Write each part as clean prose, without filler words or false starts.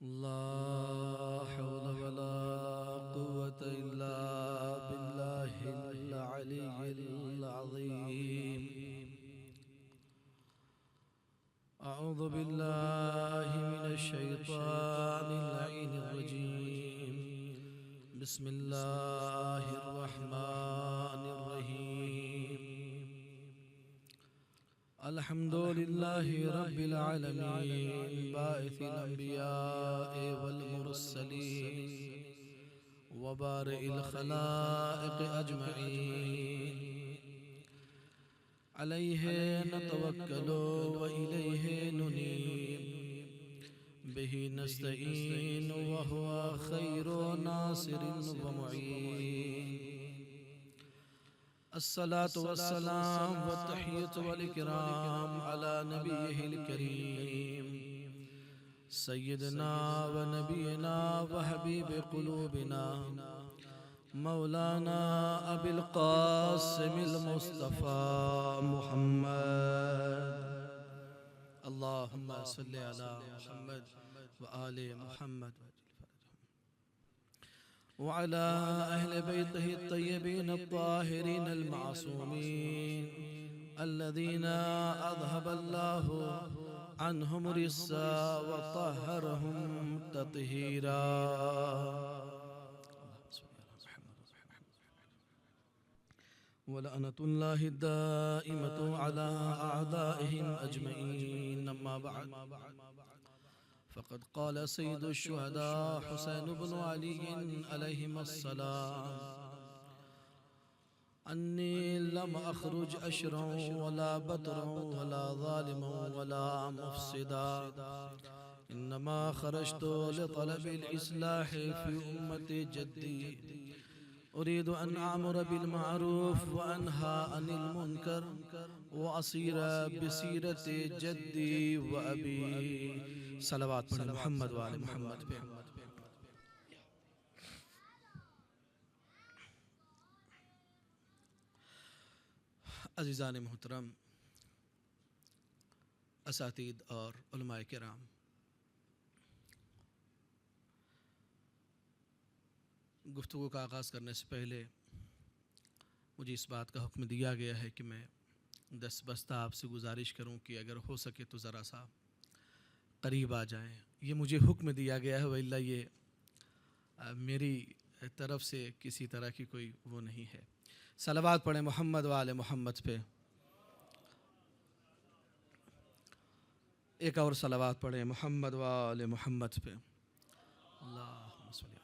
لا حول ولا قوة إلا بالله العلي العظيم. أعوذ بالله من الشيطان اللعين الرجيم. بسم الله الرحمن الرحيم. الحمد لله رب العالمين باعث الأنبياء والمرسلين وبارئ الخلائق أجمعين. عليه نتوكل وإليه ننيب، به نستعين وهو خير ناصر ومعين. الصلاة والسلام والتحية والإكرام على نبيه الكريم سيدنا ونبينا وحبيب قلوبنا مولانا أبي القاسم المصطفى محمد. اللهم صل على محمد وآل محمد وعلى أهل بيته الطيبين الطاهرين المعصومين الذين أذهب الله عنهم الرجس وطهرهم تطهيرا. ولعنة الله الدائمة على أعدائهم أجمعين. أما بعد، فقد قال سيد الشهداء حسين بن علي عليهما السلام: أني لم أخرج أشرا ولا بدرا ولا ظالما ولا مفسدا، إنما خرجت لطلب الإصلاح في أمة جدي، أريد أن أعمر بالمعروف وأنهى عن المنكر وأسير بسيرة جدي وأبي. صلوات پر محمد وآل محمد پہ. عزیزان محترم، اساتید اور علماء کرام، گفتگو کا آغاز کرنے سے پہلے مجھے اس بات کا حکم دیا گیا ہے کہ میں دستبستہ آپ سے گزارش کروں کہ اگر ہو سکے تو ذرا سا قریب آ جائیں. یہ مجھے حکم دیا گیا ہے، وإلا یہ میری طرف سے کسی طرح کی کوئی وہ نہیں ہے. صلوات پڑھیں محمد وآل محمد پہ. ایک اور صلوات پڑھیں محمد وآل محمد پہ. اللہم صلی اللہ.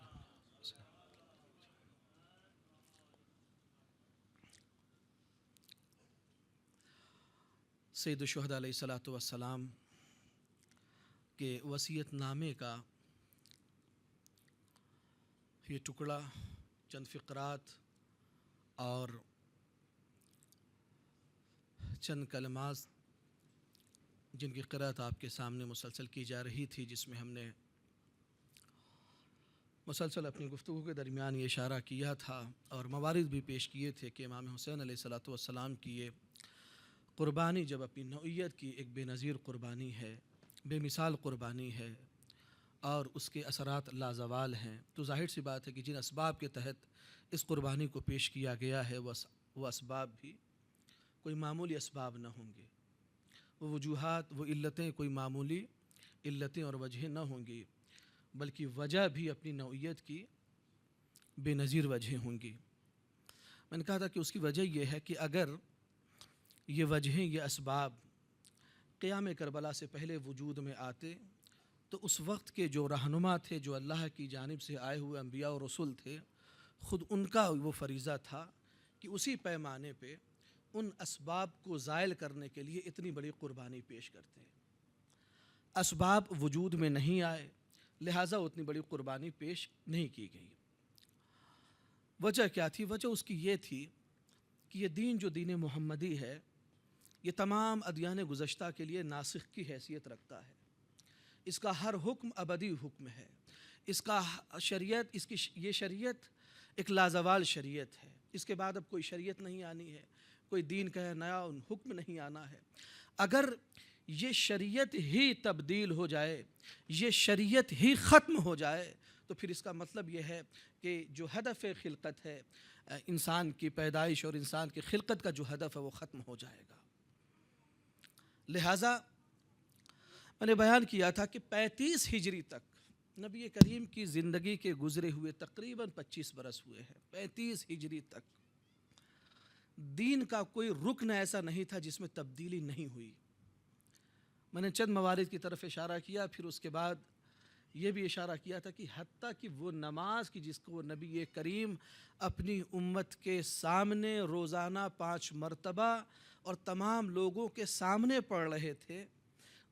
سید الشہداء علیہ السلام کے وصیت نامے کا یہ ٹکڑا، چند فقرات اور چند کلمات جن کی قرأت آپ کے سامنے مسلسل کی جا رہی تھی، جس میں ہم نے مسلسل اپنی گفتگو کے درمیان یہ اشارہ کیا تھا اور موارد بھی پیش کیے تھے کہ امام حسین علیہ السلام کی یہ قربانی جب اپنی نوعیت کی ایک بے نظیر قربانی ہے، بے مثال قربانی ہے اور اس کے اثرات لازوال ہیں، تو ظاہر سی بات ہے کہ جن اسباب کے تحت اس قربانی کو پیش کیا گیا ہے وہ اسباب بھی کوئی معمولی اسباب نہ ہوں گے. وہ وجوہات، وہ علتیں کوئی معمولی علتیں اور وجہیں نہ ہوں گی، بلکہ وجہ بھی اپنی نوعیت کی بے نظیر وجہیں ہوں گی. میں نے کہا تھا کہ اس کی وجہ یہ ہے کہ اگر یہ وجہیں، یہ اسباب قیام کربلا سے پہلے وجود میں آتے تو اس وقت کے جو رہنما تھے، جو اللہ کی جانب سے آئے ہوئے انبیاء و رسول تھے، خود ان کا وہ فریضہ تھا کہ اسی پیمانے پہ ان اسباب کو زائل کرنے کے لیے اتنی بڑی قربانی پیش کرتے ہیں. اسباب وجود میں نہیں آئے، لہٰذا اتنی بڑی قربانی پیش نہیں کی گئی. وجہ کیا تھی؟ وجہ اس کی یہ تھی کہ یہ دین جو دین محمدی ہے، یہ تمام ادیان گزشتہ کے لیے ناسخ کی حیثیت رکھتا ہے. اس کا ہر حکم ابدی حکم ہے. اس کا شریعت، یہ شریعت ایک لازوال شریعت ہے. اس کے بعد اب کوئی شریعت نہیں آنی ہے، کوئی دین کا نیا حکم نہیں آنا ہے. اگر یہ شریعت ہی تبدیل ہو جائے، یہ شریعت ہی ختم ہو جائے، تو پھر اس کا مطلب یہ ہے کہ جو ہدف خلقت ہے، انسان کی پیدائش اور انسان کی خلقت کا جو ہدف ہے وہ ختم ہو جائے گا۔ لہٰذا میں نے بیان کیا تھا کہ 35 ہجری تک نبی کریم کی زندگی کے گزرے ہوئے تقریباً 25 برس ہوئے ہیں۔ 35 ہجری تک دین کا کوئی رکن ایسا نہیں تھا جس میں تبدیلی نہیں ہوئی۔ میں نے چند موارد کی طرف اشارہ کیا، پھر اس کے بعد یہ بھی اشارہ کیا تھا کہ حتیٰ کہ وہ نماز کی جس کو نبی کریم اپنی امت کے سامنے روزانہ 5 مرتبہ اور تمام لوگوں کے سامنے پڑھ رہے تھے،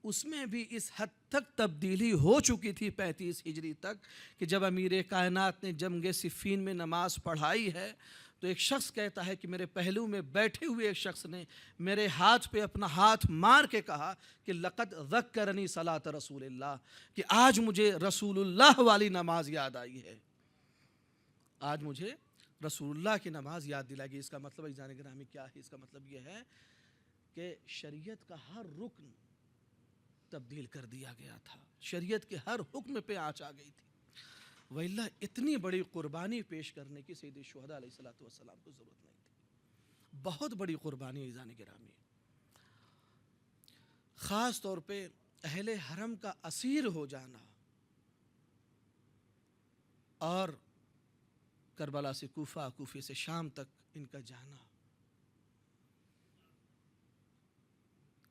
اس میں بھی اس حد تک تبدیلی ہو چکی تھی 35 ہجری تک کہ جب امیر کائنات نے جنگ صفین میں نماز پڑھائی ہے تو ایک شخص کہتا ہے کہ میرے پہلو میں بیٹھے ہوئے ایک شخص نے میرے ہاتھ پہ اپنا ہاتھ مار کے کہا کہ لقد ذکرنی صلاۃ رسول اللہ، کہ آج مجھے رسول اللہ والی نماز یاد آئی ہے، آج مجھے رسول اللہ کی نماز یاد دلائی گئی۔ اس کا مطلب عزیزان گرامی کیا ہے؟ اس کا مطلب یہ ہے کہ شریعت کا ہر رکن تبدیل کر دیا گیا تھا، شریعت کے ہر حکم پہ آنچ آ گئی تھی، وَإِلَّا اتنی بڑی قربانی پیش کرنے کی سید الشہداء علیہ السلام کو ضرورت نہیں تھی۔ بہت بڑی قربانی ہے عزیزان گرامی، خاص طور پہ اہل حرم کا اسیر ہو جانا اور کربلا سے کوفہ، کوفے سے شام تک ان کا جانا،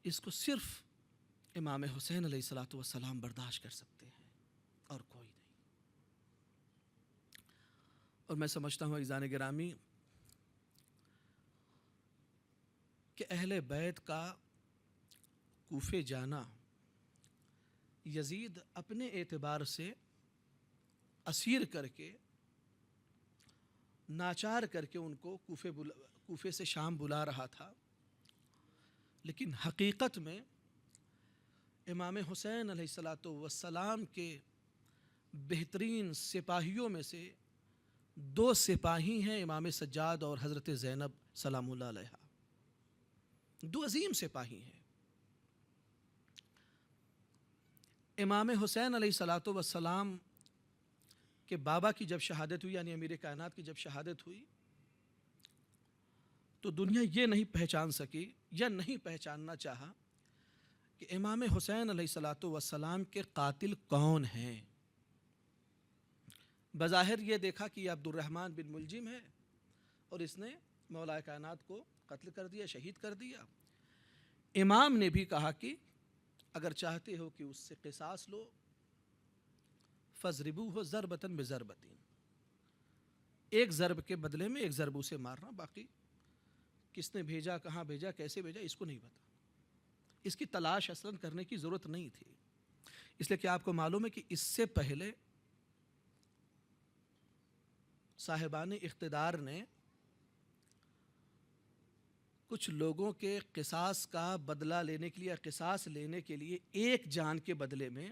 اس کو صرف امام حسین علیہ السلام برداشت کر سکتے ہیں اور کوئی نہیں۔ اور میں سمجھتا ہوں عزیزان گرامی کہ اہل بیت کا کوفے جانا یزید اپنے اعتبار سے اسیر کر کے، ناچار کر کے ان کو کوفے سے شام بلا رہا تھا، لیکن حقیقت میں امام حسین علیہ السلام کے بہترین سپاہیوں میں سے 2 سپاہی ہیں، امام سجاد اور حضرت زینب سلام اللہ علیہا، 2 عظیم سپاہی ہیں۔ امام حسین علیہ السلام کے بابا کی جب شہادت ہوئی، یعنی امیر کائنات کی جب شہادت ہوئی، تو دنیا یہ نہیں پہچان سکی یا نہیں پہچاننا چاہا کہ امام حسین علیہ السلام کے قاتل کون ہیں۔ بظاہر یہ دیکھا کہ یہ عبد الرحمن بن ملجم ہے اور اس نے مولا کائنات کو قتل کر دیا، شہید کر دیا۔ امام نے بھی کہا کہ اگر چاہتے ہو کہ اس سے قصاص لو، فَضْرِبُوهُ ضَرْبَةً بِضَرْبَةٍ، ایک ضرب کے بدلے میں ایک ضرب اسے مارنا، باقی کس نے بھیجا، کہاں بھیجا، کیسے بھیجا، اس کو نہیں پتا، اس کی تلاش اصلاً کرنے کی ضرورت نہیں تھی۔ اس لیے کہ آپ کو معلوم ہے کہ اس سے پہلے صاحبان اقتدار نے کچھ لوگوں کے قصاص کا بدلہ لینے کے لیے، قصاص لینے کے لیے ایک جان کے بدلے میں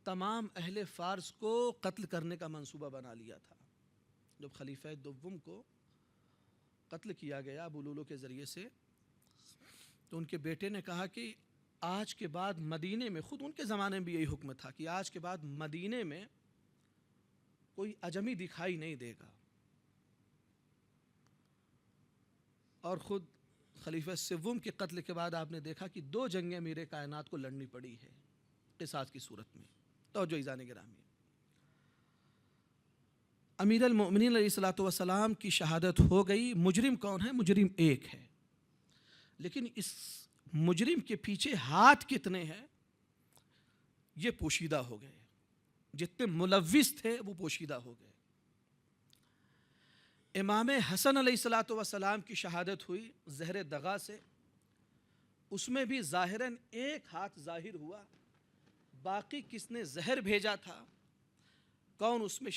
تمام اہل فارس کو قتل کرنے کا منصوبہ بنا لیا تھا۔ جب خلیفہ دوم کو قتل کیا گیا ابو لولو کے ذریعے سے، تو ان کے بیٹے نے کہا کہ آج کے بعد مدینے میں، خود ان کے زمانے میں بھی یہی حکم تھا کہ آج کے بعد مدینے میں کوئی اجمی دکھائی نہیں دے گا، اور خود خلیفہ سوم کے قتل کے بعد آپ نے دیکھا کہ 2 جنگیں امیر کائنات کو لڑنی پڑی ہے قصاص کی صورت میں۔ توجہ عزیزان گرامی، امیر المؤمنین علیہ السلام کی شہادت ہو گئی۔ مجرم کون ہے؟ مجرم ایک ہے، لیکن اس مجرم کے پیچھے ہاتھ کتنے ہیں یہ پوشیدہ ہو گئے، جتنے ملوث تھے وہ پوشیدہ ہو گئے۔ امام حسن علیہ السلام کی شہادت ہوئی زہر دغا سے، اس میں بھی ظاہراً ایک ہاتھ ظاہر ہوا، باقی کس نے زہر بھیجا تھا، کون اس میں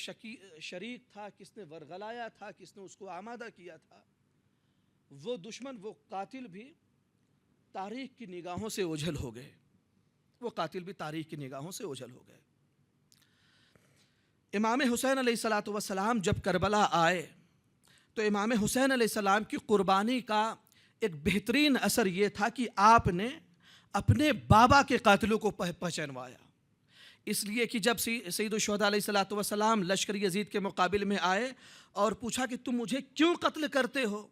شریک تھا، کس نے ورغلایا تھا، کس نے اس کو آمادہ کیا تھا، وہ دشمن، وہ قاتل بھی تاریخ کی نگاہوں سے اوجھل ہو گئے، وہ قاتل بھی تاریخ کی نگاہوں سے اوجھل ہو گئے۔ امام حسین علیہ السلام جب کربلا آئے تو امام حسین علیہ السلام کی قربانی کا ایک بہترین اثر یہ تھا کہ آپ نے اپنے بابا کے قاتلوں کو پہچانوایا. اس لیے کہ جب سید الشہداء علیہ الصلوۃ والسلام لشکر یزید کے مقابل میں آئے اور پوچھا کہ تم مجھے کیوں قتل کرتے ہو؟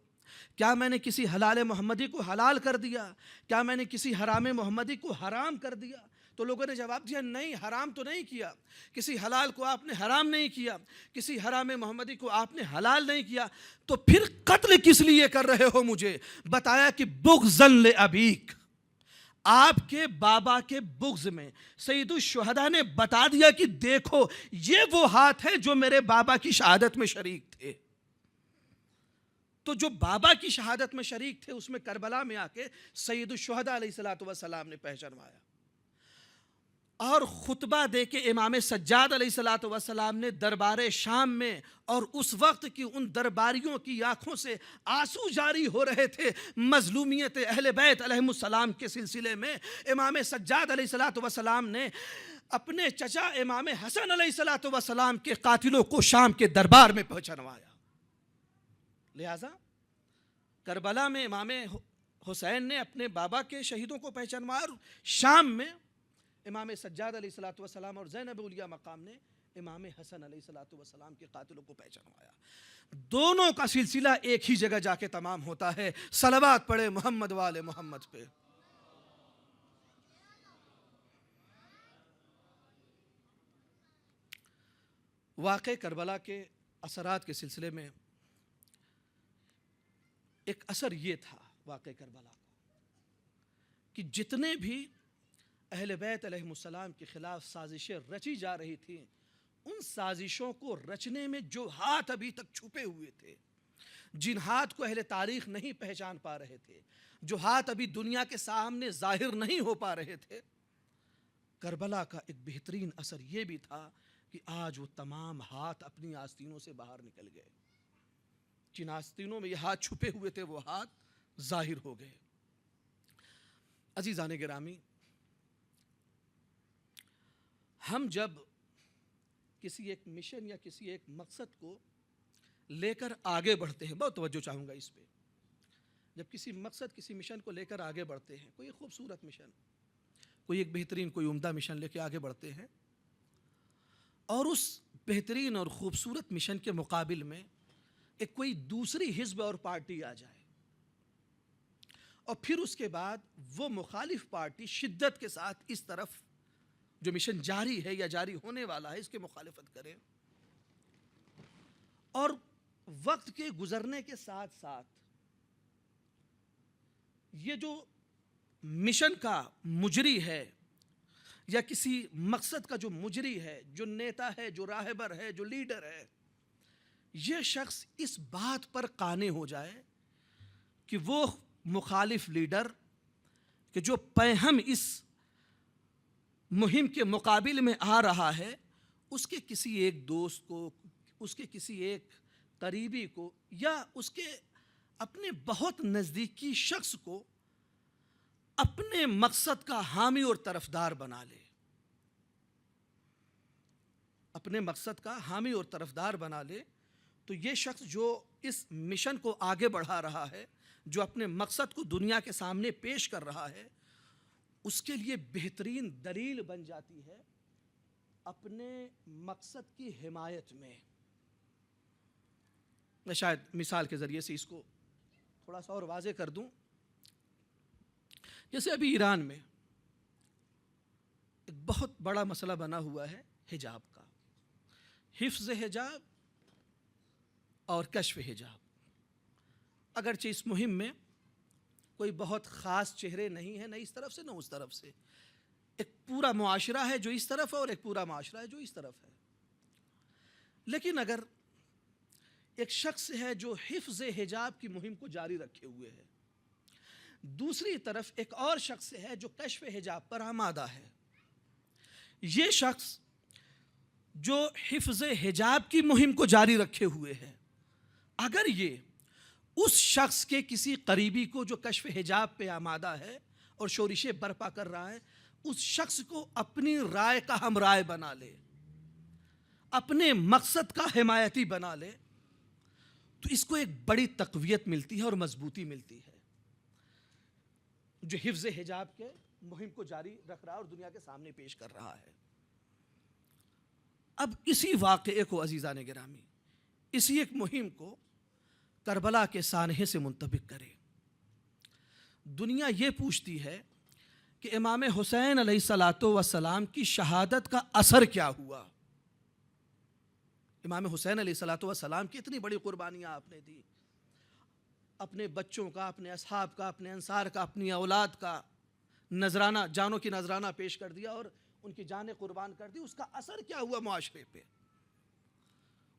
کیا میں نے کسی حلال محمدی کو حلال کر دیا؟ کیا میں نے کسی حرام محمدی کو حرام کر دیا؟ تو لوگوں نے جواب دیا نہیں، حرام تو نہیں کیا، کسی حلال کو آپ نے حرام نہیں کیا، کسی حرام محمدی کو آپ نے حلال نہیں کیا. تو پھر قتل کس لیے کر رہے ہو مجھے؟ بتایا کہ بغضاً لأبیک، آپ کے بابا کے بغض میں. سید الشہداء نے بتا دیا کہ دیکھو یہ وہ ہاتھ ہے جو میرے بابا کی شہادت میں شریک تھے. تو جو بابا کی شہادت میں شریک تھے اس میں کربلا میں آ کے سید الشہداء علیہ الصلوۃ والسلام نے پہچانوایا. اور خطبہ دے کے امام سجاد علیہ الصلوۃ والسلام نے دربار شام میں، اور اس وقت کی ان درباریوں کی آنکھوں سے آنسو جاری ہو رہے تھے مظلومیت اہل بیت علیہم السلام کے سلسلے میں، امام سجاد علیہ الصلوۃ والسلام نے اپنے چچا امام حسن علیہ الصلوۃ والسلام کے قاتلوں کو شام کے دربار میں پہچانوایا. لہذا کربلا میں امام حسین نے اپنے بابا کے شہیدوں کو پہچانوایا، اور شام میں امام سجاد علیہ الصلوۃ والسلام اور زینب اولیاء مقام نے امام حسن علیہ الصلوۃ والسلام کے قاتلوں کو پہچانوایا. دونوں کا سلسلہ ایک ہی جگہ جا کے تمام ہوتا ہے. صلوات پڑھے محمد وآل محمد پہ. واقع کربلا کے اثرات کے سلسلے میں ایک اثر یہ تھا واقع کربلا کا کہ جتنے بھی اہل بیت علیہم السلام کے خلاف سازشیں رچی جا رہی تھیں، ان سازشوں کو رچنے میں جو ہاتھ ابھی تک چھپے ہوئے تھے، جن ہاتھ کو اہل تاریخ نہیں پہچان پا رہے تھے، جو ہاتھ ابھی دنیا کے سامنے ظاہر نہیں ہو پا رہے تھے، کربلا کا ایک بہترین اثر یہ بھی تھا کہ آج وہ تمام ہاتھ اپنی آستینوں سے باہر نکل گئے. جن آستینوں میں یہ ہاتھ چھپے ہوئے تھے وہ ہاتھ ظاہر ہو گئے. عزیزان گرامی، ہم جب کسی ایک مشن یا کسی ایک مقصد کو لے کر آگے بڑھتے ہیں، بہت توجہ چاہوں گا اس پہ، جب کسی مقصد کسی مشن کو لے کر آگے بڑھتے ہیں، کوئی خوبصورت مشن، کوئی ایک بہترین کوئی عمدہ مشن لے کے آگے بڑھتے ہیں، اور اس بہترین اور خوبصورت مشن کے مقابل میں ایک کوئی دوسری حزب اور پارٹی آ جائے، اور پھر اس کے بعد وہ مخالف پارٹی شدت کے ساتھ اس طرف جو مشن جاری ہے یا جاری ہونے والا ہے اس کی مخالفت کرے، اور وقت کے گزرنے کے ساتھ ساتھ یہ جو مشن کا مجری ہے یا کسی مقصد کا جو مجری ہے، جو نیتا ہے، جو راہبر ہے، جو لیڈر ہے، یہ شخص اس بات پر قانع ہو جائے کہ وہ مخالف لیڈر کہ جو پیہم اس مہم کے مقابل میں آ رہا ہے، اس کے کسی ایک دوست کو، اس کے کسی ایک قریبی کو، یا اس کے اپنے بہت نزدیکی شخص کو اپنے مقصد کا حامی اور طرفدار بنا لے، اپنے مقصد کا حامی اور طرفدار بنا لے. تو یہ شخص جو اس مشن کو آگے بڑھا رہا ہے، جو اپنے مقصد کو دنیا کے سامنے پیش کر رہا ہے، اس کے لیے بہترین دلیل بن جاتی ہے اپنے مقصد کی حمایت میں. میں شاید مثال کے ذریعے سے اس کو تھوڑا سا اور واضح کر دوں. جیسے ابھی ایران میں ایک بہت بڑا مسئلہ بنا ہوا ہے حجاب کا، حفظ حجاب اور کشف حجاب. اگرچہ اس مہم میں کوئی بہت خاص چہرے نہیں ہیں، نہ اس طرف سے نہ اس طرف سے، ایک پورا معاشرہ ہے جو اس طرف ہے اور ایک پورا معاشرہ ہے جو اس طرف ہے. لیکن اگر ایک شخص ہے جو حفظ حجاب کی مہم کو جاری رکھے ہوئے ہے، دوسری طرف ایک اور شخص ہے جو کشف حجاب پر آمادہ ہے، یہ شخص جو حفظ حجاب کی مہم کو جاری رکھے ہوئے ہے، اگر یہ اس شخص کے کسی قریبی کو جو کشف حجاب پہ آمادہ ہے اور شورشیں برپا کر رہا ہے، اس شخص کو اپنی رائے کا ہم رائے بنا لے، اپنے مقصد کا حمایتی بنا لے، تو اس کو ایک بڑی تقویت ملتی ہے اور مضبوطی ملتی ہے. جو حفظ حجاب کے مہم کو جاری رکھ رہا ہے اور دنیا کے سامنے پیش کر رہا ہے۔ اب اسی واقعے کو عزیزان گرامی، اسی ایک مہم کو کربلا کے سانحے سے منطبق کرے۔ دنیا یہ پوچھتی ہے کہ امام حسین علیہ الصلاۃ والسلام کی شہادت کا اثر کیا ہوا؟ امام حسین علیہ الصلاۃ والسلام کی اتنی بڑی قربانیاں آپ نے دی، اپنے بچوں کا، اپنے اصحاب کا، اپنے انصار کا، اپنی اولاد کا نذرانہ، جانوں کی نذرانہ پیش کر دیا اور ان کی جانیں قربان کر دی۔ اس کا اثر کیا ہوا معاشرے پہ؟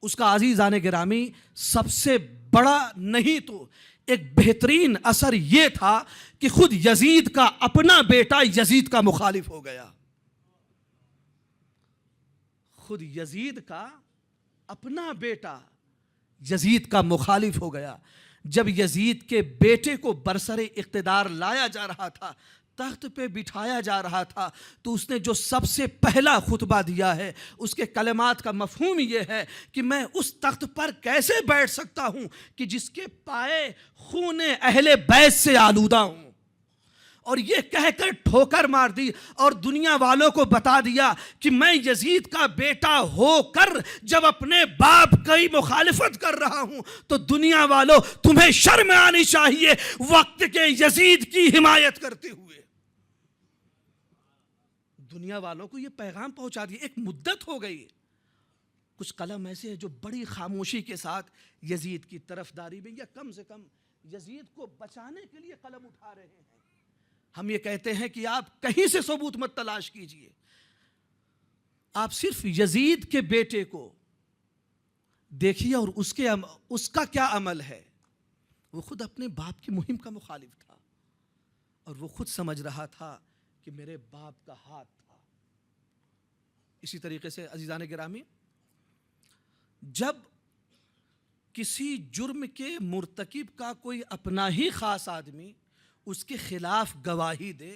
اس کا عزیزان گرامی سب سے بڑا نہیں تو ایک بہترین اثر یہ تھا کہ خود یزید کا اپنا بیٹا یزید کا مخالف ہو گیا۔ خود یزید کا اپنا بیٹا یزید کا مخالف ہو گیا۔ جب یزید کے بیٹے کو برسر اقتدار لایا جا رہا تھا، تخت پہ بٹھایا جا رہا تھا، تو اس نے جو سب سے پہلا خطبہ دیا ہے، اس کے کلمات کا مفہوم یہ ہے کہ میں اس تخت پر کیسے بیٹھ سکتا ہوں کہ جس کے پائے خون اہل بیت سے آلودہ ہوں، اور یہ کہہ کر ٹھوکر مار دی اور دنیا والوں کو بتا دیا کہ میں یزید کا بیٹا ہو کر جب اپنے باپ کی مخالفت کر رہا ہوں تو دنیا والوں تمہیں شرم آنی چاہیے وقت کے یزید کی حمایت کرتے ہوئے۔ دنیا والوں کو یہ پیغام پہنچا دیا۔ ایک مدت ہو گئی، کچھ قلم ایسے ہیں جو بڑی خاموشی کے ساتھ یزید کی طرفداری میں یا کم سے کم یزید کو بچانے کے لیے قلم اٹھا رہے ہیں۔ ہم یہ کہتے ہیں کہ آپ کہیں سے ثبوت مت تلاش کیجئے، آپ صرف یزید کے بیٹے کو دیکھیے اور اس کا کیا عمل ہے۔ وہ خود اپنے باپ کی مہم کا مخالف تھا اور وہ خود سمجھ رہا تھا کہ میرے باپ کا ہاتھ تھا۔ اسی طریقے سے عزیزان گرامی، جب کسی جرم کے مرتکب کا کوئی اپنا ہی خاص آدمی اس کے خلاف گواہی دے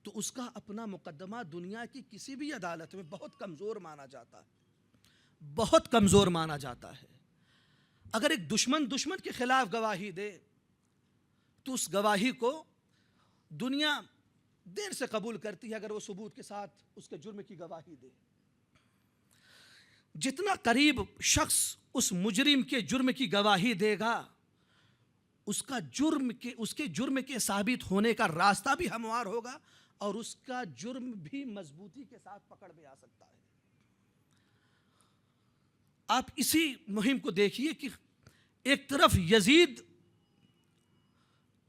تو اس کا اپنا مقدمہ دنیا کی کسی بھی عدالت میں بہت کمزور مانا جاتا ہے، بہت کمزور مانا جاتا ہے۔ اگر ایک دشمن کے خلاف گواہی دے تو اس گواہی کو دنیا دیر سے قبول کرتی ہے اگر وہ ثبوت کے ساتھ اس کے جرم کی گواہی دے۔ جتنا قریب شخص اس مجرم کے جرم کی گواہی دے گا، اس کے جرم کے ثابت ہونے کا راستہ بھی ہموار ہوگا اور اس کا جرم بھی مضبوطی کے ساتھ پکڑ میں آ سکتا ہے۔ آپ اسی مہم کو دیکھیے کہ ایک طرف یزید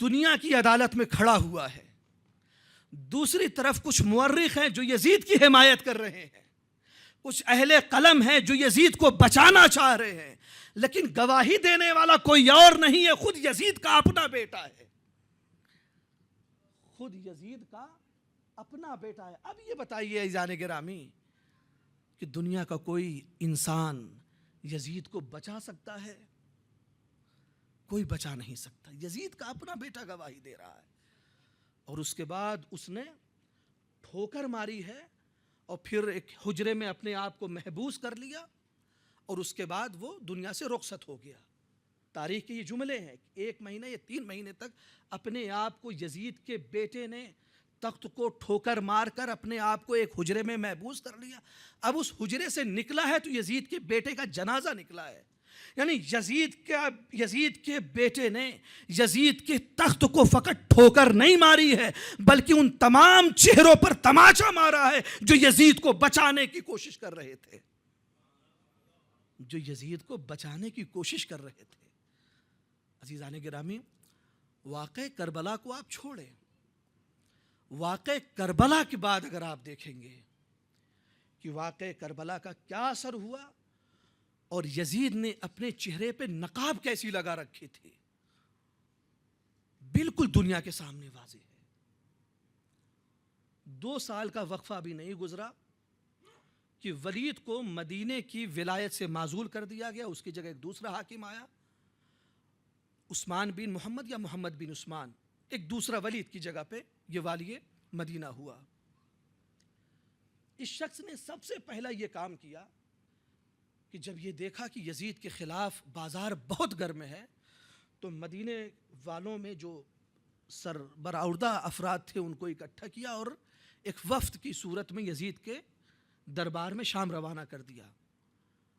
دنیا کی عدالت میں کھڑا ہوا ہے، دوسری طرف کچھ مورخ ہیں جو یزید کی حمایت کر رہے ہیں، کچھ اہل قلم ہیں جو یزید کو بچانا چاہ رہے ہیں، لیکن گواہی دینے والا کوئی اور نہیں ہے، خود یزید کا اپنا بیٹا ہے، خود یزید کا اپنا بیٹا ہے۔ اب یہ بتائیے عزیزان گرامی کہ دنیا کا کوئی انسان یزید کو بچا سکتا ہے؟ کوئی بچا نہیں سکتا۔ یزید کا اپنا بیٹا گواہی دے رہا ہے اور اس کے بعد اس نے ٹھوکر ماری ہے اور پھر ایک حجرے میں اپنے آپ کو محبوس کر لیا اور اس کے بعد وہ دنیا سے رخصت ہو گیا۔ تاریخ کے یہ جملے ہیں، 1 مہینہ یا 3 مہینے تک اپنے آپ کو یزید کے بیٹے نے تخت کو ٹھوکر مار کر اپنے آپ کو ایک حجرے میں محبوس کر لیا۔ اب اس حجرے سے نکلا ہے تو یزید کے بیٹے کا جنازہ نکلا ہے، یعنی یزید کے بیٹے نے یزید کے تخت کو فقط ٹھوکر نہیں ماری ہے بلکہ ان تمام چہروں پر تماچا مارا ہے جو یزید کو بچانے کی کوشش کر رہے تھے، جو یزید کو بچانے کی کوشش کر رہے تھے۔ عزیزان گرامی، واقع کربلا کو آپ چھوڑیں، واقع کربلا کے بعد اگر آپ دیکھیں گے کہ واقع کربلا کا کیا اثر ہوا اور یزید نے اپنے چہرے پہ نقاب کیسی لگا رکھی تھی، بالکل دنیا کے سامنے واضح ہے۔ 2 سال کا وقفہ بھی نہیں گزرا کہ ولید کو مدینے کی ولایت سے معزول کر دیا گیا، اس کی جگہ ایک دوسرا حاکم آیا، عثمان بن محمد یا محمد بن عثمان، ایک دوسرا ولید کی جگہ پہ یہ والی مدینہ ہوا۔ اس شخص نے سب سے پہلا یہ کام کیا کہ جب یہ دیکھا کہ یزید کے خلاف بازار بہت گرم ہے تو مدینے والوں میں جو سربراہ افراد تھے ان کو اکٹھا کیا اور ایک وفد کی صورت میں یزید کے دربار میں شام روانہ کر دیا،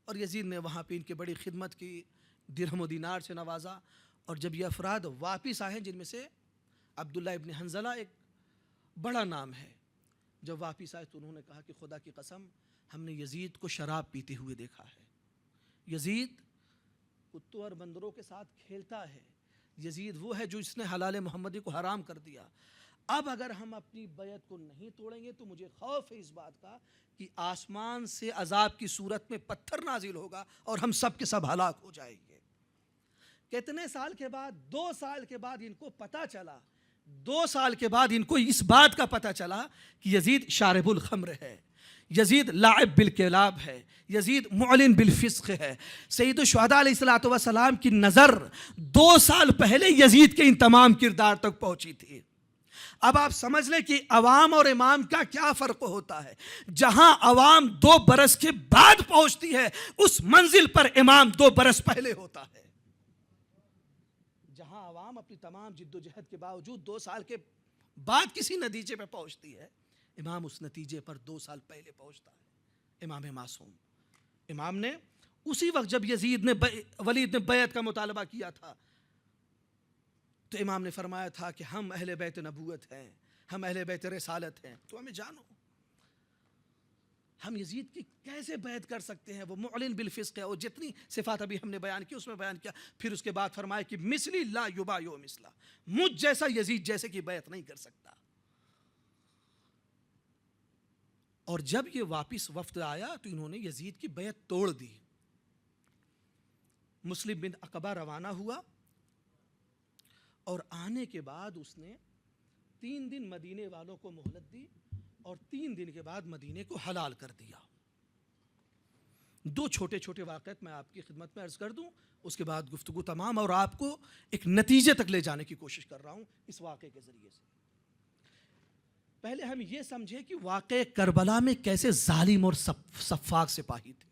اور یزید نے وہاں پہ ان کی بڑی خدمت کی، درہم و دینار سے نوازا. اور جب یہ افراد واپس آئے جن میں سے عبداللہ ابن حنظلہ ایک بڑا نام ہے، جب واپس آئے تو انہوں نے کہا کہ خدا کی قسم ہم نے یزید کو شراب پیتے ہوئے دیکھا ہے. یزید کتوں اور بندروں کے ساتھ کھیلتا ہے، یزید وہ ہے جو اس نے حلال محمدی کو حرام کر دیا. اب اگر ہم اپنی بیعت کو نہیں توڑیں گے تو مجھے خوف ہے اس بات کا کہ آسمان سے عذاب کی صورت میں پتھر نازل ہوگا اور ہم سب کے سب ہلاک ہو جائیں گے. کتنے سال کے بعد؟ 2 سال کے بعد ان کو پتہ چلا، 2 سال کے بعد ان کو اس بات کا پتہ چلا کہ یزید شارب الخمر ہے، یزید لاعب بالکلاب ہے، یزید معلن بالفسق ہے. سید الشہداء علیہ الصلوۃ والسلام کی نظر 2 سال پہلے یزید کے ان تمام کردار تک پہنچی تھی. اب آپ سمجھ لیں کہ عوام اور امام کا کیا فرق ہوتا ہے. جہاں عوام 2 برس کے بعد پہنچتی ہے اس منزل پر امام 2 برس پہلے ہوتا ہے. جہاں عوام اپنی تمام جد و جہد کے باوجود 2 سال کے بعد کسی نتیجے پہ پہنچتی ہے، امام اس نتیجے پر 2 سال پہلے پہنچتا ہے. امام معصوم، امام نے اسی وقت جب یزید نے ولید نے بیعت کا مطالبہ کیا تھا تو امام نے فرمایا تھا کہ ہم اہل بیت نبوت ہیں، ہم اہل بیت رسالت ہیں، تو ہمیں جانو. ہم یزید کی کیسے بیعت کر سکتے ہیں؟ وہ معلن بالفسق ہے، اور جتنی صفات ابھی ہم نے بیان کی اس میں بیان کیا. پھر اس کے بعد فرمایا کہ مثلی لا یبایع مثلا، مجھ جیسا یزید جیسے کی بیعت نہیں کر سکتا. اور جب یہ واپس وفد آیا تو انہوں نے یزید کی بیعت توڑ دی. مسلم بن عقبہ روانہ ہوا اور آنے کے بعد اس نے 3 دن مدینے والوں کو مہلت دی اور 3 دن کے بعد مدینے کو حلال کر دیا. 2 چھوٹے چھوٹے واقعات میں آپ کی خدمت میں عرض کر دوں، اس کے بعد گفتگو تمام، اور آپ کو ایک نتیجے تک لے جانے کی کوشش کر رہا ہوں اس واقعے کے ذریعے سے. پہلے ہم یہ سمجھیں کہ واقعہ کربلا میں کیسے ظالم اور سفاک سپاہی تھے.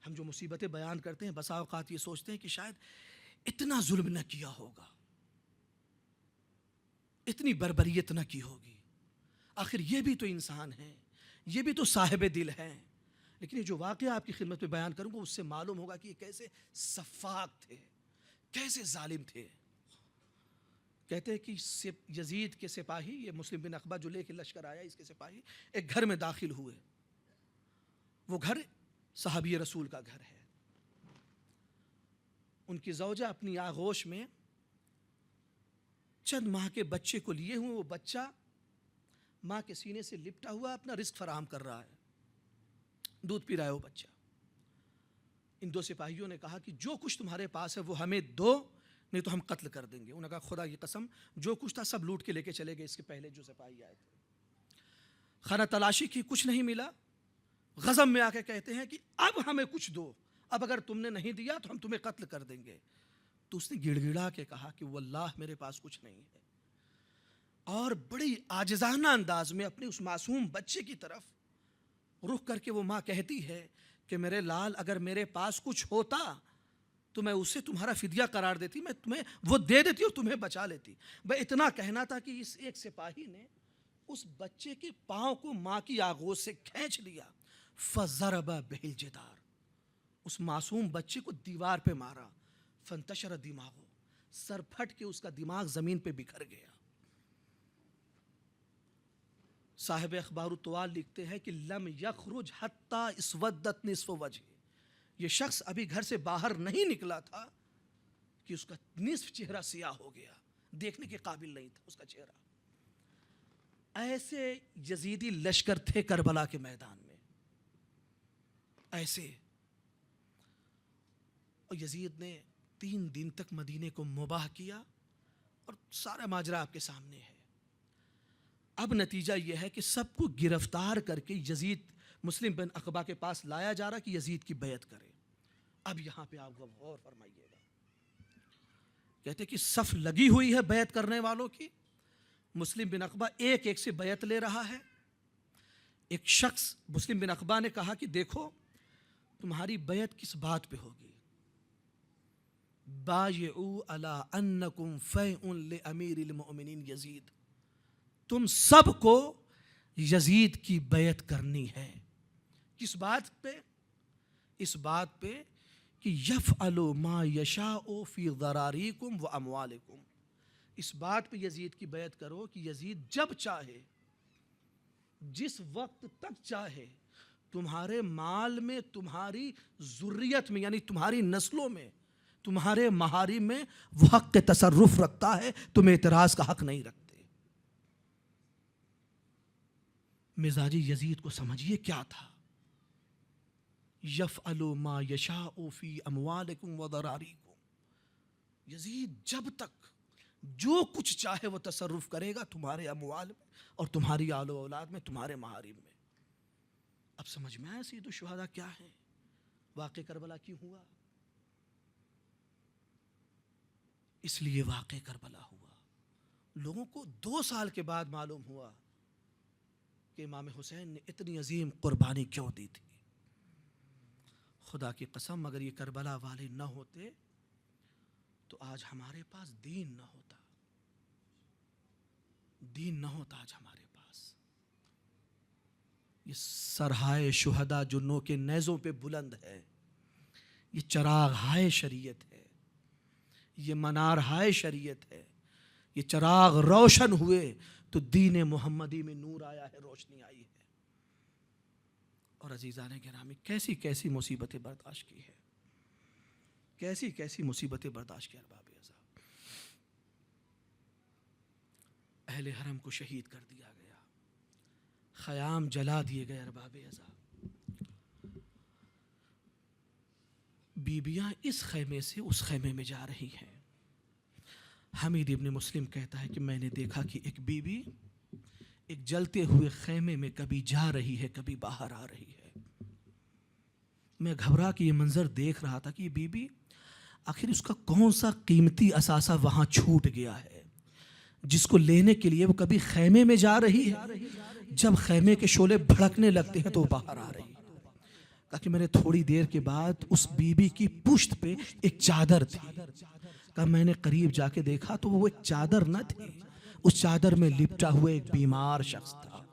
ہم جو مصیبتیں بیان کرتے ہیں بسا اوقات یہ سوچتے ہیں کہ شاید اتنا ظلم نہ کیا ہوگا، اتنی بربریت نہ کی ہوگی، آخر یہ بھی تو انسان ہیں، یہ بھی تو صاحب دل ہیں. لیکن یہ جو واقعہ آپ کی خدمت میں بیان کروں گا اس سے معلوم ہوگا کہ یہ کیسے سفاک تھے، کیسے ظالم تھے. کہتے ہیں کہ یزید کے سپاہی، یہ مسلم بن عقبہ جو لے کے لشکر آیا، اس کے سپاہی ایک گھر میں داخل ہوئے. وہ گھر صحابی رسول کا گھر ہے. ان کی زوجہ اپنی آغوش میں چند ماہ کے بچے کو لیے ہوئے، وہ بچہ ماں کے سینے سے لپٹا ہوا اپنا رزق فراہم کر رہا ہے، دودھ پی رہا ہے وہ بچہ. ان 2 سپاہیوں نے کہا کہ جو کچھ تمہارے پاس ہے وہ ہمیں دو، نہیں تو ہم قتل کر دیں گے. انہوں نے کہا خدا کی قسم جو کچھ تھا سب لوٹ کے لے کے چلے گئے. اس کے پہلے جو سپاہی آئے تھے خانہ تلاشی کی، کچھ نہیں ملا. غضب میں آ کے کہتے ہیں کہ اب ہمیں کچھ دو، اب اگر تم نے نہیں دیا تو ہم تمہیں قتل کر دیں گے. تو اس نے گڑ گڑا کے کہا کہ واللہ میرے پاس کچھ نہیں ہے، اور بڑی عاجزانہ انداز میں اپنے اس معصوم بچے کی طرف رخ کر کے وہ ماں کہتی ہے کہ میرے لال اگر میرے پاس کچھ ہوتا تو میں اسے تمہارا فدیہ قرار دیتی، میں تمہیں وہ دے دیتی اور تمہیں بچا لیتی. بھئی اتنا کہنا تھا کہ اس ایک سپاہی نے اس بچے کے پاؤں کو ماں کی آغوش سے کھینچ لیا. فَضَرَبَ بِهِ الْجِدَارَ، اس معصوم بچے کو دیوار پہ مارا. فَانْتَشَرَ دِمَاغُهُ، سر پھٹ کے اس کا دماغ زمین پہ بکھر گیا. صاحب اخبار الطوال لکھتے ہیں کہ لم یخرج حتی اسودت نصف وجہ، یہ شخص ابھی گھر سے باہر نہیں نکلا تھا کہ اس کا نصف چہرہ سیاہ ہو گیا، دیکھنے کے قابل نہیں تھا اس کا چہرہ. ایسے یزیدی لشکر تھے کربلا کے میدان میں، ایسے. اور یزید نے 3 دن تک مدینے کو مباح کیا اور سارا ماجرا آپ کے سامنے ہے. اب نتیجہ یہ ہے کہ سب کو گرفتار کر کے یزید مسلم بن عقبہ کے پاس لایا جا رہا کہ یزید کی بیعت کرے. اب یہاں پہ آپ غور فرمائیے گا، کہتے کہ صف لگی ہوئی ہے بیعت کرنے والوں کی. مسلم بن عقبہ ایک ایک سے بیعت لے رہا ہے. ایک شخص مسلم بن عقبہ نے کہا کہ دیکھو تمہاری بیعت کس بات پہ ہوگی. بایعوا علی انکم فیء لامیر المؤمنین یزید، تم سب کو یزید کی بیعت کرنی ہے۔ کس بات پہ؟ اس بات پہ کہ یفعل ما یشاء فی ذراریکم و اموالکم، اس بات پہ یزید کی بیعت کرو کہ یزید جب چاہے، جس وقت تک چاہے، تمہارے مال میں، تمہاری ذریت میں، یعنی تمہاری نسلوں میں، تمہارے محارم میں وہ حق کے تصرف رکھتا ہے، تم اعتراض کا حق نہیں رکھتے۔ مزاج یزید کو سمجھیے کیا تھا، یفعل ما یشاء فی اموالکم و ذراریکم، یزید جب تک جو کچھ چاہے وہ تصرف کرے گا تمہارے اموال میں اور تمہاری آل و اولاد میں، تمہارے محارم میں۔ اب سمجھ میں آیا سید الشہداء کیا ہے، واقع کربلا کیوں ہوا؟ اس لیے واقع کربلا ہوا، لوگوں کو 2 سال کے بعد معلوم ہوا کہ امام حسین نے اتنی عظیم قربانی کیوں دی تھی۔ خدا کی قسم اگر یہ کربلا والے نہ ہوتے تو آج ہمارے پاس دین نہ ہوتا، دین نہ ہوتا آج ہمارے پاس۔ یہ سرہائے شہداء جو نو کے نیزوں پہ بلند ہے، یہ چراغ ہائے شریعت ہے، یہ منار ہائے شریعت ہے، یہ چراغ روشن ہوئے تو دین محمدی میں نور آیا ہے، روشنی آئی ہے۔ اور عزیزان گرامی کیسی کیسی مصیبتیں برداشت کی ہے، کیسی کیسی مصیبتیں برداشت کی ارباب اعضاء۔ اہل حرم کو شہید کر دیا گیا، خیام جلا دیے گئے ارباب اعضاء۔ بیبیاں اس خیمے سے اس خیمے میں جا رہی ہیں۔ حمید ابن مسلم کہتا ہے کہ میں نے دیکھا کہ ایک بیوی ایک جلتے ہوئے خیمے میں کبھی جا رہی ہے، کبھی باہر آ رہی ہے۔ میں گھبرا کے یہ منظر دیکھ رہا تھا کہ یہ بیوی آخر اس کا کون سا قیمتی اثاثہ وہاں چھوٹ گیا ہے جس کو لینے کے لیے وہ کبھی خیمے میں جا رہی ہے، جب خیمے کے شعلے بھڑکنے لگتے ہیں تو وہ باہر آ رہی ہے۔ کہا کہ میں نے تھوڑی دیر کے بعد اس بیوی کی پشت پہ ایک چادر تھی، کہا میں نے قریب جا کے دیکھا تو وہ ایک چادر نہ تھی، اس چادر میں لپٹا ہوا ایک بیمار شخص تھا۔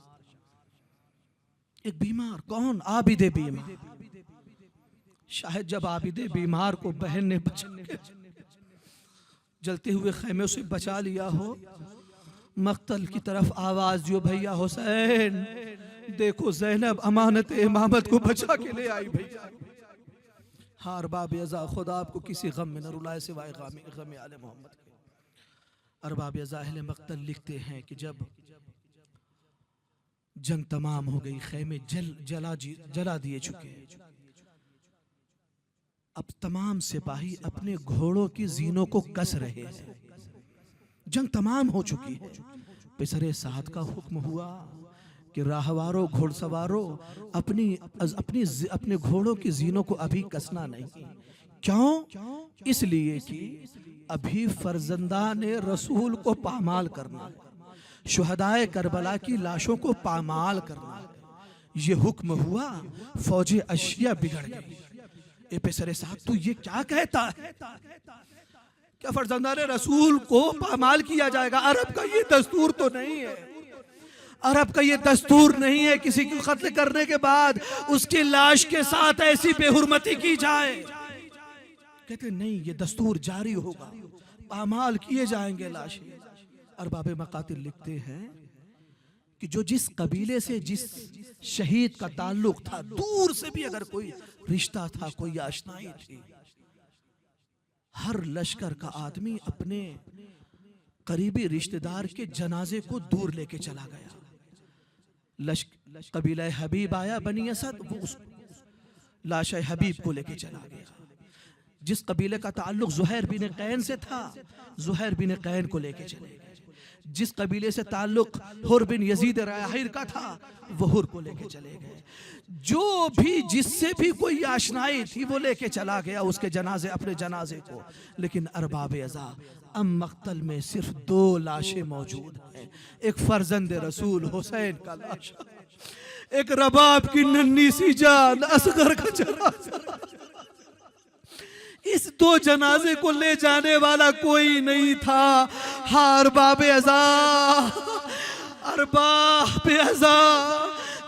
ایک بیمار، کون؟ عابد بیمار۔ شاید جب عابد بیمار کو بہن نے جلتے ہوئے خیمے سے بچا لیا ہو، مقتل کی طرف آواز دیو، بھیا حسین دیکھو زینب امانت امامت کو بچا کے لے آئی بھیا۔ ہاں ارباب اعضاء، خدا آپ کو کسی غم میں نہ رلائے سوائے غم آل محمد کے۔ ارباب اعضاء اہل مقتل لکھتے ہیں کہ جب جنگ تمام ہو گئی، خیمے جلا دیے چکے، اب تمام سپاہی اپنے گھوڑوں کی زینوں کو کس رہے ہیں، جنگ تمام ہو چکی ہے۔ پسر سعد کا حکم ہوا کہ راہواروں، گھوڑ سواروں، اپنے گھوڑوں کی زینوں کو ابھی کسنا نہیں۔ کیوں؟ اس لیے کہ ابھی فرزندان رسول کو پامال کرنا، شہدائے کربلا کی لاشوں کو پامال کرنا، یہ حکم ہوا۔ فوج اشیاء بگڑ گئی۔ اے پسر سعد تو یہ کیا کہتا ہے؟ کیا فرزندان رسول کو پامال کیا جائے گا؟ عرب کا یہ دستور تو نہیں ہے، عرب کا یہ دستور نہیں ہے کسی کو قتل کرنے کے بعد اس کی لاش کے ساتھ ایسی بے حرمتی کی جائے۔ کہتے نہیں، یہ دستور جاری ہوگا، پامال کیے جائیں گے لاشیں۔ ارباب مقاتل لکھتے ہیں کہ جو جس قبیلے سے جس شہید کا تعلق تھا، دور سے بھی اگر کوئی رشتہ تھا، کوئی آشنائی تھی، ہر لشکر کا آدمی اپنے قریبی رشتہ دار کے جنازے کو دور لے کے چلا گیا۔ قبیلہ حبیب آیا، بنی اسد، وہ اس لاش حبیب کو لے کے چلا گیا۔ جس قبیلے کا تعلق زہیر بن قین سے تھا، زہیر بن قین کو لے کے چلے گئے۔ جس قبیلے سے تعلق حر بن یزید رائحیر کا تھا، وہ حر کو لے کے چلے گئے۔ جو بھی جس سے بھی کوئی آشنائی تھی وہ لے کے چلا گیا اس کے جنازے، اپنے جنازے کو۔ لیکن ارباب اعضاء، ام مقتل میں صرف 2 لاشیں موجود ہیں، ایک فرزند رسول حسین کا لاش، ایک رباب کی ننھی سی جان اصغر کا جنازہ۔ اس دو جنازے کو لے جانے والا کوئی نہیں تھا. ارباب ازا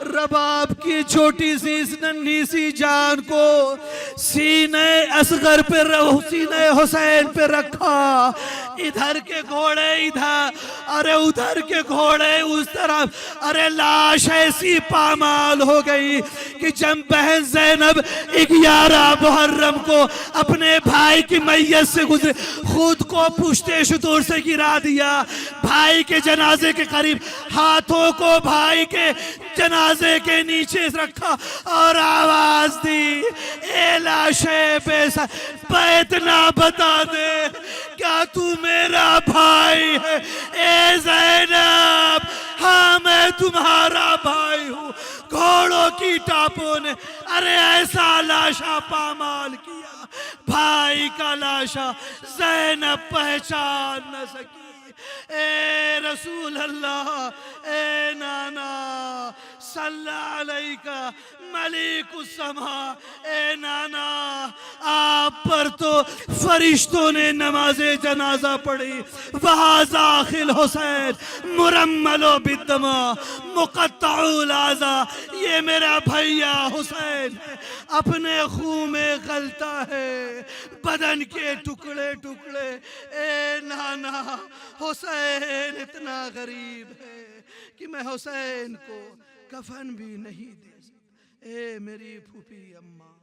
رباب کی چھوٹی سی اس ننھی سی جان کو سینہ اصغر پہ سینہ حسین پہ رکھا. ادھر کے گھوڑے ادھر، ارے ادھر کے گھوڑے اس طرف. ارے لاش ایسی پامال ہو گئی کہ جب بہن زینب 11 محرم کو اپنے بھائی کی میت سے گزرے خود کو پشتے شتور سے گرا دیا. بھائی کے جنازے کے قریب ہاتھوں کو بھائی کے جنازے کے نیچے رکھا اور آواز دی، اے لاشے بیت نہ بتا دے کیا تو میرا بھائی ہے؟ اے زینب ہاں میں تمہارا بھائی ہوں. گھوڑوں کی ٹاپوں نے ارے ایسا لاشا پامال کیا، بھائی کا لاشا زینب پہچان نہ سکی. اے رسول اللہ، اے نانا صلی علیکہ ملک السما، اے نانا آپ پر تو فرشتوں نے نماز جنازہ پڑھی. وہاں داخل حسین مرمل و بالدماء مقطع الاعضاء، یہ میرا بھیا حسین ہے، اپنے خون میں غلطہ ہے، بدن کے ٹکڑے ٹکڑے. اے نانا حسین اتنا غریب ہے کہ میں حسین کو کفن بھی نہیں دے سکتا. اے میری پھوپھی اماں